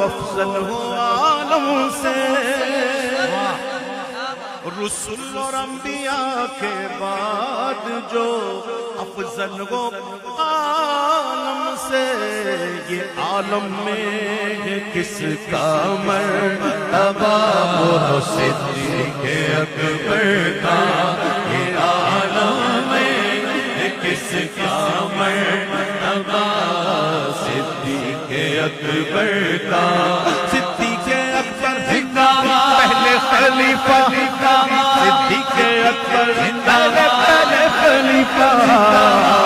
افضل ہو عالم سے، رسول اور انبیاء کے بعد جو افضل ہو عالم سے، یہ عالم میں کس کا مرتبہ وہ صدیق اکبر کا، یہ عالم میں کس کا مرتبہ صدیق اکبر کا، صدیق اکبر پہلے خلیفہ، صدیق اکبر پہلے خلیفہ